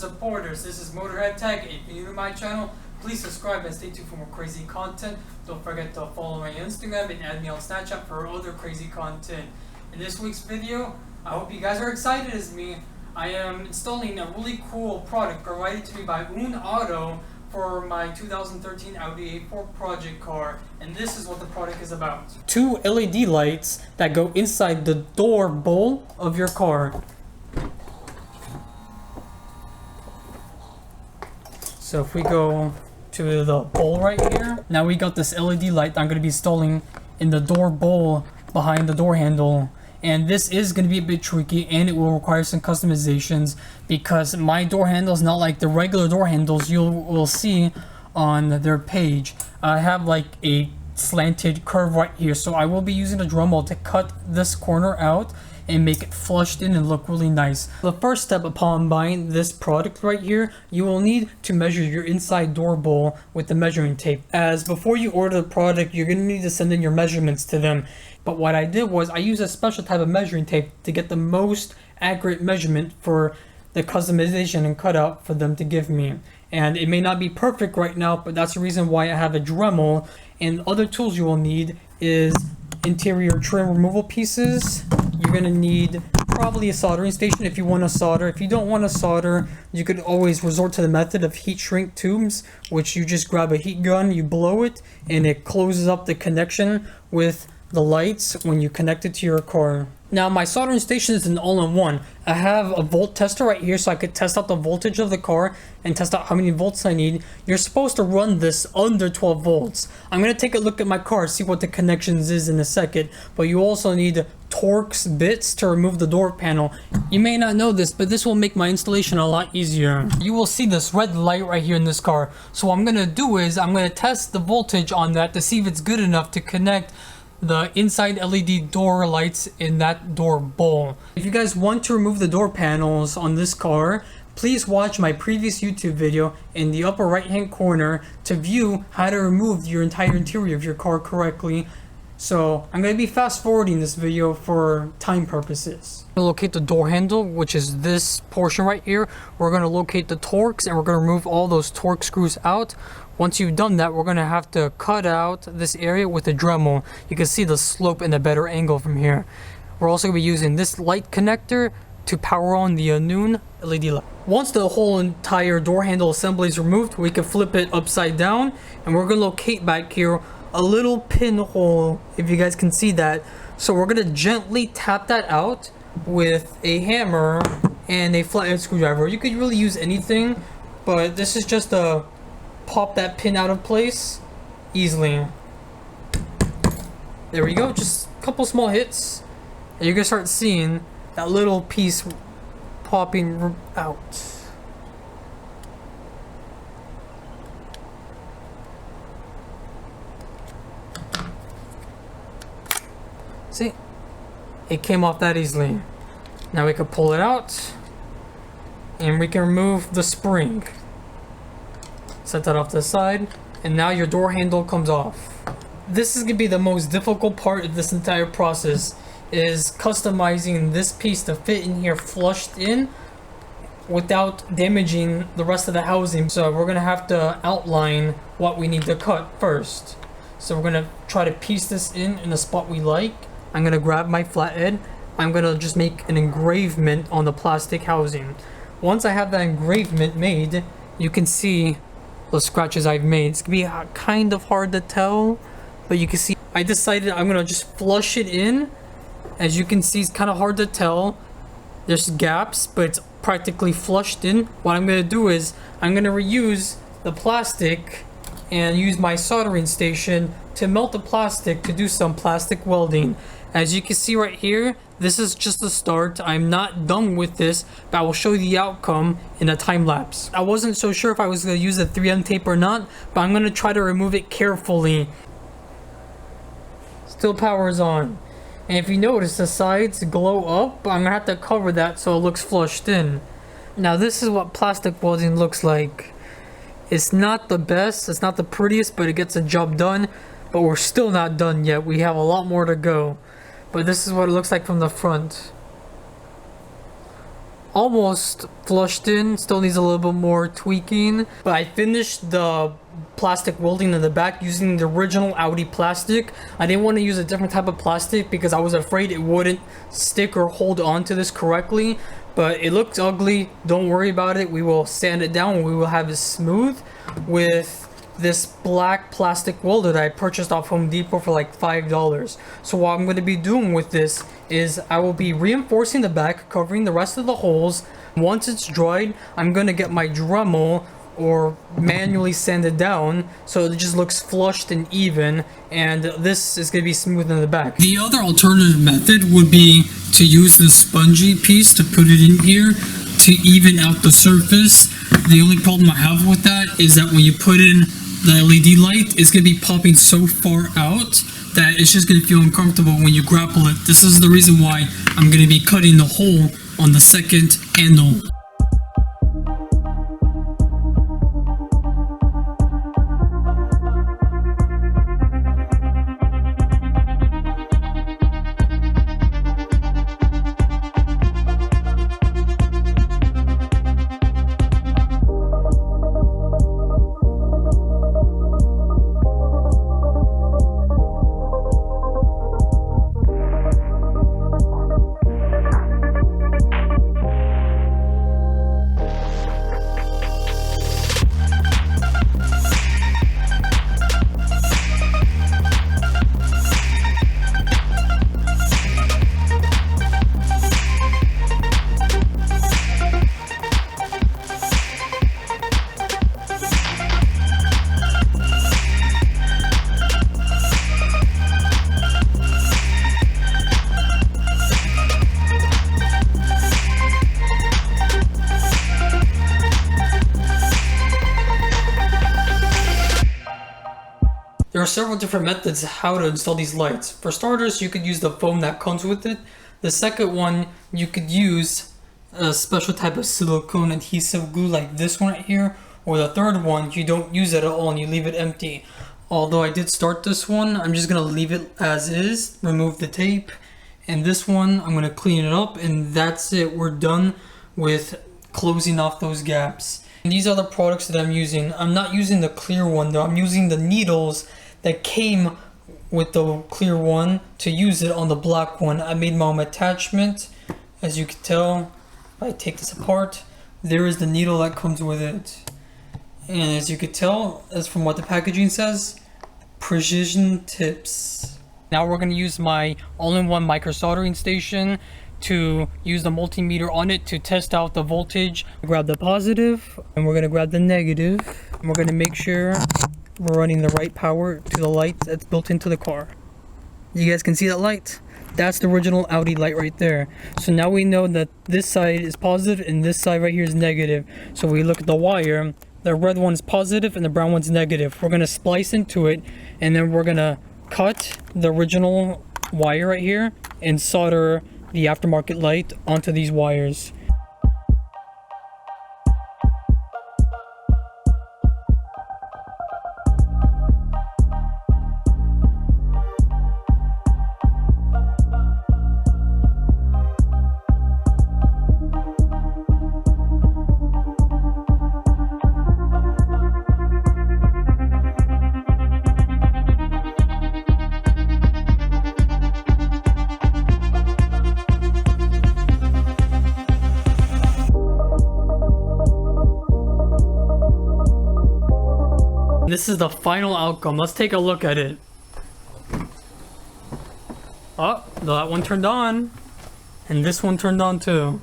supporters. This is Motorhead Tech. If you're new to my channel, please subscribe and stay tuned for more crazy content. Don't forget to follow my Instagram and add me on Snapchat for other crazy content. In this week's video, I hope you guys are excited as me. I am installing a really cool product provided to me by AoonuAuto for my 2013 Audi A4 project car, and this is what the product is about. Two LED lights that go inside the door bowl of your car. So if we go to the bowl right here, now we got this LED light that I'm going to be installing in the door bowl behind the door handle. And this is going to be a bit tricky, and it will require some customizations because my door handle is not like the regular door handles you will see on their page. I have like a slanted curve right here, so I will be using a Dremel to cut this corner out and make it flushed in and look really nice. The first step upon buying this product right here, you will need to measure your inside door bowl with the measuring tape. As before you order the product, you're going to need to send in your measurements to them. But what I did was I used a special type of measuring tape to get the most accurate measurement for the customization and cutout for them to give me. And it may not be perfect right now, but that's the reason why I have a Dremel. And other tools you will need is interior trim removal pieces. You're going to need probably a soldering station if you want to solder. If you don't want to solder, you could always resort to the method of heat shrink tubes, which you just grab a heat gun, you blow it, and it closes up the connection with the lights when you connect it to your car. Now my soldering station is an all-in-one. I have a volt tester right here so I could test out the voltage of the car and test out how many volts I need. You're supposed to run this under 12 volts. I'm going to take a look at my car, see what the connections is in a second, but you also need Torx bits to remove the door panel. You may not know this, but this will make my installation a lot easier. You will see this red light right here in this car. So what I'm going to do is I'm going to test the voltage on that to see if it's good enough to connect the inside LED door lights in that door bowl. If you guys want to remove the door panels on this car, please watch my previous YouTube video in the upper right hand corner to view how to remove your entire interior of your car correctly. So I'm going to be fast forwarding this video for time purposes. We'll locate the door handle, which is this portion right here. We're going to locate the Torx and we're going to remove all those Torx screws out. Once you've done that, we're going to have to cut out this area with a Dremel. You can see the slope in a better angle from here. We're also going to be using this light connector to power on the Noon LED light. Once the whole entire door handle assembly is removed, we can flip it upside down, and we're going to locate back here a little pinhole, if you guys can see that. So we're going to gently tap that out with a hammer and a flathead screwdriver. You could really use anything, but this is just a pop that pin out of place easily. There we go, just a couple small hits and you're gonna start seeing that little piece popping out. See, it came off that easily. Now we can pull it out and we can remove the spring. Set that off to the side, and now your door handle comes off. This is going to be the most difficult part of this entire process, is customizing this piece to fit in here flushed in without damaging the rest of the housing. So we're going to have to outline what we need to cut first. So we're going to try to piece this in a spot we like. I'm going to grab my flathead. I'm going to just make an engravement on the plastic housing. Once I have that engravement made, you can see the scratches I've made. It's gonna be kind of hard to tell, but you can see I decided I'm gonna just flush it in. As you can see, it's kind of hard to tell. There's gaps, but it's practically flushed in. What I'm gonna do is I'm gonna reuse the plastic and use my soldering station to melt the plastic to do some plastic welding. As you can see right here, this is just the start. I'm not done with this, but I will show you the outcome in a time lapse. I wasn't so sure if I was going to use the 3M tape or not, but I'm going to try to remove it carefully. Still power is on. And if you notice, the sides glow up, but I'm going to have to cover that so it looks flushed in. Now this is what plastic welding looks like. It's not the best, it's not the prettiest, but it gets the job done. But we're still not done yet. We have a lot more to go. But this is what it looks like from the front. almost flushed in, still needs a little bit more tweaking, but I finished the plastic welding in the back using the original Audi plastic. I didn't want to use a different type of plastic because I was afraid it wouldn't stick or hold on to this correctly, but it looked ugly. Don't worry about it. We will sand it down and we will have it smooth with this black plastic welder that I purchased off Home Depot for like $5. So what I'm going to be doing with this is I will be reinforcing the back, covering the rest of the holes. Once it's dried, I'm going to get my Dremel or manually sand it down so it just looks flushed and even, and this is going to be smooth in the back. The other alternative method would be to use the spongy piece to put it in here to even out the surface. The only problem I have with that is that when you put in the LED light, it's going to be popping so far out that it's just going to feel uncomfortable when you grapple it. This is the reason why I'm going to be cutting the hole on the second handle. There are several different methods how to install these lights. For starters, you could use the foam that comes with it. The second one, you could use a special type of silicone adhesive glue like this one right here. Or the third one, you don't use it at all and you leave it empty. Although I did start this one, I'm just going to leave it as is, remove the tape. And this one, I'm going to clean it up, and that's it. We're done with closing off those gaps. And these are the products that I'm using. I'm not using the clear one though. I'm using the needles that came with the clear one to use it on the black one. I made my own attachment. As you can tell, if I take this apart, there is the needle that comes with it. And as you can tell, as from what the packaging says, precision tips. Now we're going to use my all-in-one micro soldering station to use the multimeter on it to test out the voltage. Grab the positive and we're going to grab the negative, and we're going to make sure we're running the right power to the light that's built into the car. You guys can see that light? That's the original Audi light right there. So now we know that this side is positive and this side right here is negative. So we look at the wire, the red one's positive and the brown one's negative. We're going to splice into it, and then we're going to cut the original wire right here and solder the aftermarket light onto these wires. This is the final outcome. Let's take a look at it. Oh, that one turned on. And this one turned on too.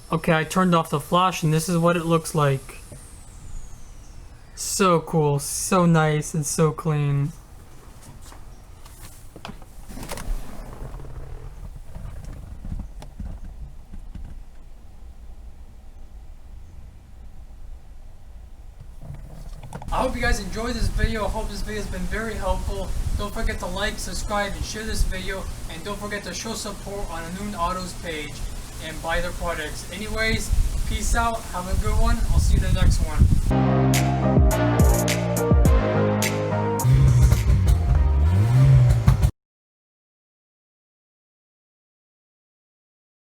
Okay, I turned off the flash and this is what it looks like. So cool, so nice, and so clean. I hope you guys enjoyed this video. I hope this video has been very helpful. Don't forget to like, subscribe, and share this video. And don't forget to show support on AoonuAuto's page and buy their products. Anyways, peace out. Have a good one. I'll see you in the next one.